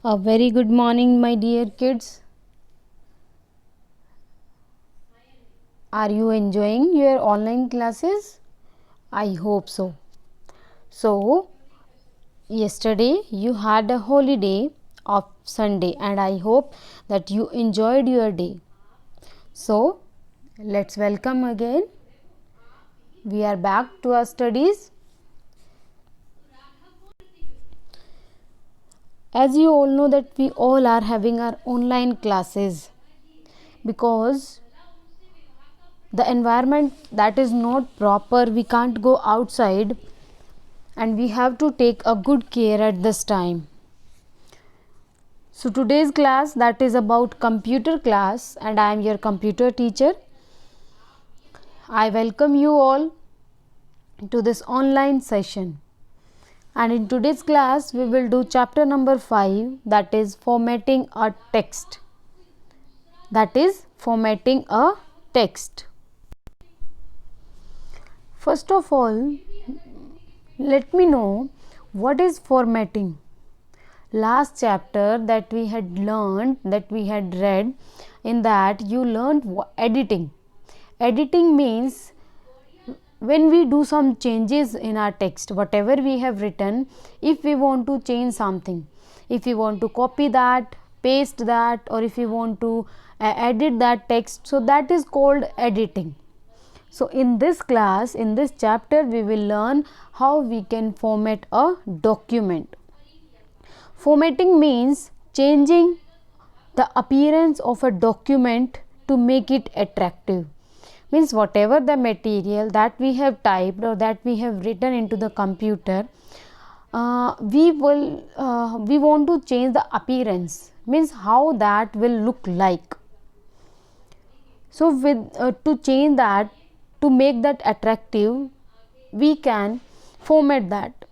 A very good morning, my dear kids. Are you enjoying your online classes? I hope so. So, yesterday you had a holiday of Sunday, and I hope that you enjoyed your day. So, let's welcome again. We are back to our studies. As you all know that we all are having our online classes because the environment that is not proper, we can't go outside, and we have to take a good care at this time. So today's class that is about computer class, and I am your computer teacher. I welcome you all to this online session, and in today's class we will do chapter number 5, that is formatting a text. First of all, let me know what is formatting. Last chapter that we had read, in that you learned editing. Editing means when we do some changes in our text, whatever we have written, if we want to change something, if we want to copy that, paste that, or if we want to edit that text, so that is called editing. So in this class, in this chapter, we will learn how we can format a document. Formatting means changing the appearance of a document to make it attractive. Means whatever the material that we have typed or that we have written into the computer, we want to change the appearance, means how that will look like. So to change that, to make that attractive, we can format that.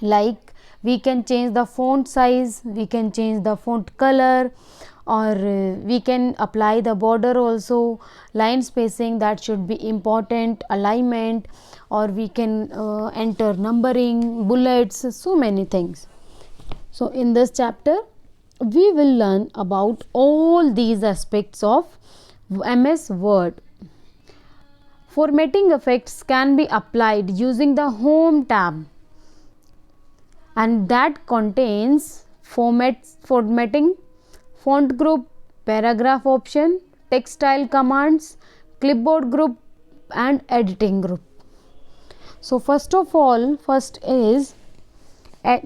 Like we can change the font size, we can change the font color, or we can apply the border also, line spacing that should be important, alignment, or we can enter numbering, bullets, so many things. So in this chapter we will learn about all these aspects of MS Word. Formatting effects can be applied using the Home tab, and that contains formatting, font group, paragraph option, text style commands, clipboard group, and editing group. So first is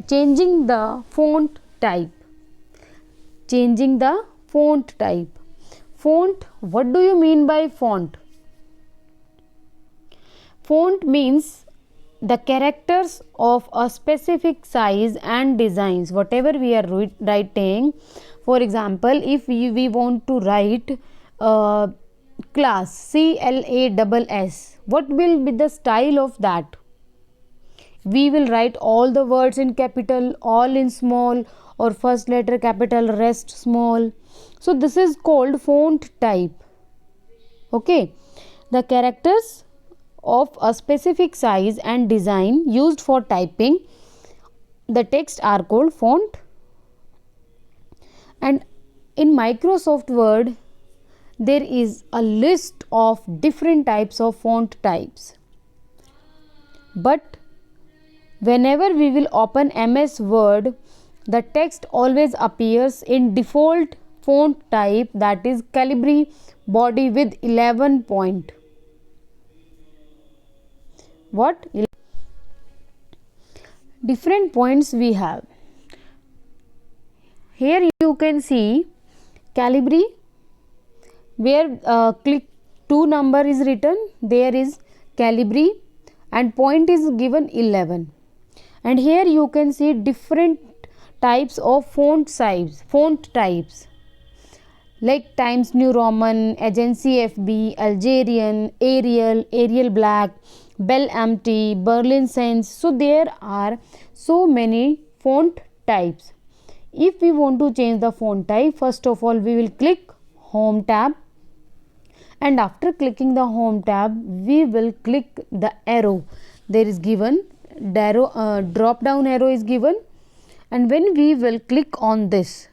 changing the font type. Font, what do you mean by font? Font means the characters of a specific size and designs, whatever we are writing. For example, if we want to write class, CLASS, what will be the style of that? We will write all the words in capital, all in small, or first letter capital, rest small. So this is called font type. Okay, the characters of a specific size and design used for typing the text are called font. And in Microsoft Word there is a list of different types of font types, but whenever we will open MS Word, the text always appears in default font type, that is Calibri body with 11 point. Different points we have. Here you can see Calibri, where click 2 number is written, there is Calibri, and point is given 11. And here you can see different types of font types, like Times New Roman, Agency FB, Algerian, Arial Black, Bell Empty, Berlin Sans. So there are so many font types. If we want to change the font type, first of all we will click Home tab, and after clicking the Home tab we will click the arrow. There is given drop down arrow is given, and when we will click on this,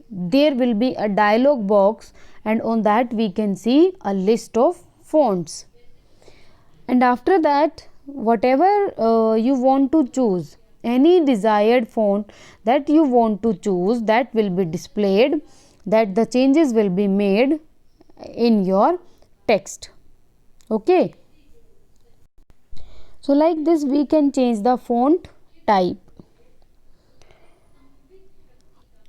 there will be a dialog box, and on that we can see a list of fonts. And after that, whatever you want to choose, any desired font that you want to choose, that will be displayed, that the changes will be made in your text. Okay, so like this we can change the font type,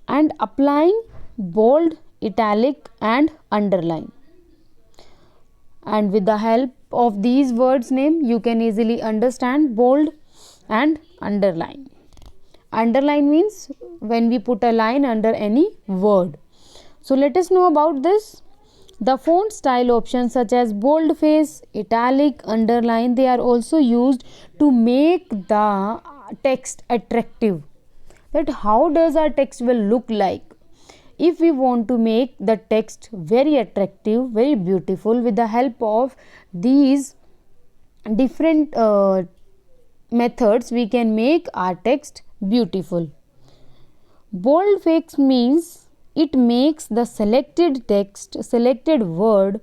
and applying bold, italic and underline. And with the help of these words name, you can easily understand bold and underline. Underline means when we put a line under any word. So let us know about this. The font style options such as boldface, italic, underline, they are also used to make the text attractive. That how does our text will look like? If we want to make the text very attractive, very beautiful, with the help of these different methods, we can make our text beautiful. Boldface means it makes the selected text, selected word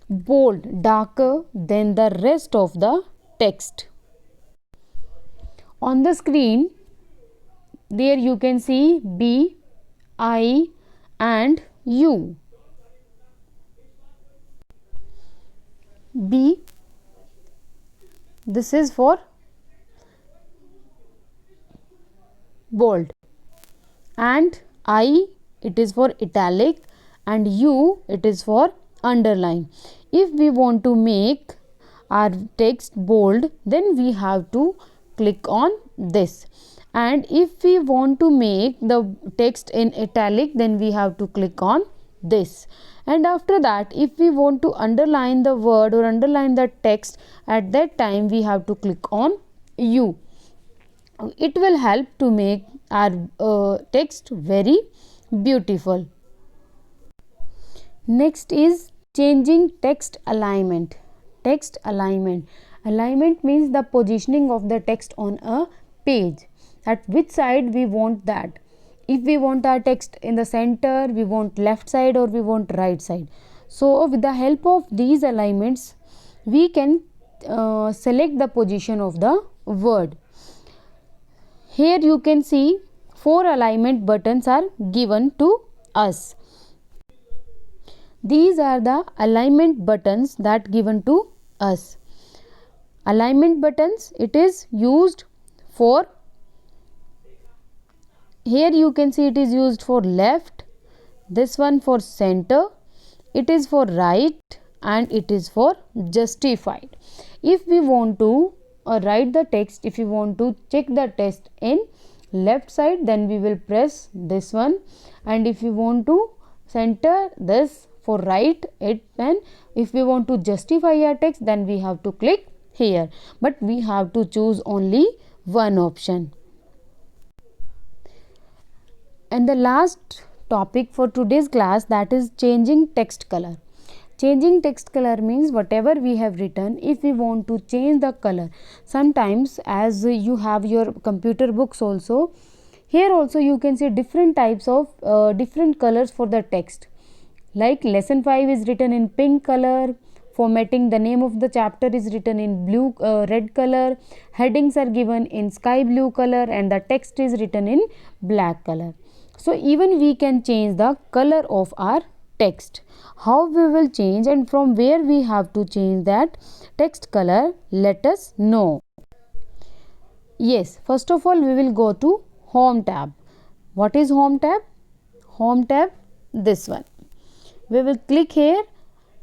bold, darker than the rest of the text. On the screen, there you can see B, I and U. B, this is for bold, and I, it is for italic, and U, it is for underline. If we want to make our text bold, then we have to click on this, and if we want to make the text in italic, then we have to click on this. And after that, if we want to underline the word or underline the text, at that time we have to click on U. It will help to make our text very beautiful. Next is changing text alignment. Text alignment. Alignment means the positioning of the text on a page. At which side we want that. If we want our text in the center, we want left side or we want right side. So with the help of these alignments, we can select the position of the word. Here you can see 4 alignment buttons are given to us. These are the alignment buttons that given to us. Alignment buttons, it is used for, here you can see it is used for left, this one for center, it is for right, and it is for justified. If we want to write the text, if we want to check the text in left side, then we will press this one, and if we want to center this for right, it, and if we want to justify our text, then we have to click here, but we have to choose only one option. And the last topic for today's class, that is changing text color. Changing text color means whatever we have written, if we want to change the color, sometimes as you have your computer books also, here also you can see different types of different colors for the text. Like lesson 5 is written in pink color, formatting, the name of the chapter is written in blue red color, headings are given in sky blue color, and the text is written in black color. So even we can change the color of our text. How we will change and from where we have to change that text color, let us know. Yes, first of all we will go to Home tab. What is Home tab? Home tab, this one. We will click here,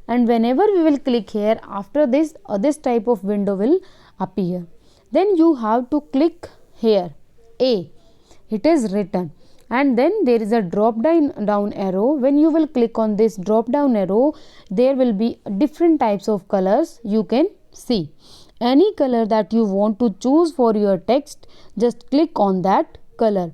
and whenever we will click here, after this this type of window will appear. Then you have to click here A, it is written, and then there is a drop down arrow. When you will click on this drop down arrow, there will be different types of colors you can see. Any color that you want to choose for your text, just click on that color.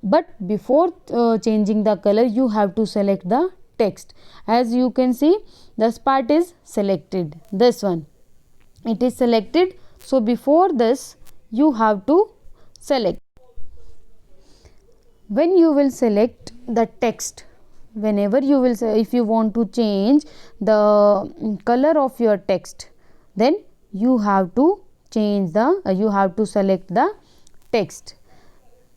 But before changing the color, you have to select the text. As you can see, this part is selected, this one, it is selected. So before this you have to select. when you will select the text, whenever you will say, if you want to change the color of your text, then you have to change the you have to select the text.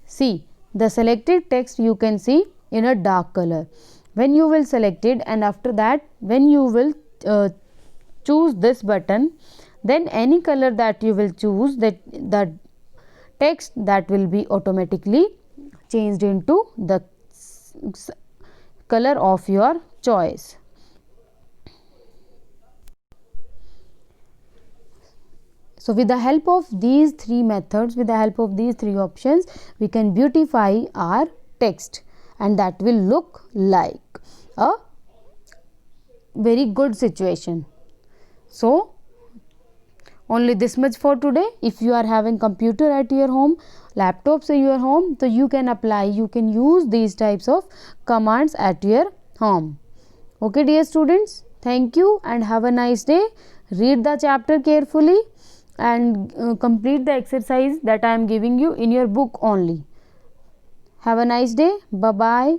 See, the selected text you can see in a dark color. When you will select it, and after that when you will choose this button, then any color that you will choose, that the text that will be automatically changed into the color of your choice. So with the help of these three methods, with the help of these three options, we can beautify our text, and that will look like a very good situation. So only this much for today. If you are having computer at your home, laptops at your home, so you can apply, you can use these types of commands at your home. Okay dear students, thank you and have a nice day. Read the chapter carefully and complete the exercise that I am giving you in your book only. Have a nice day. Bye bye.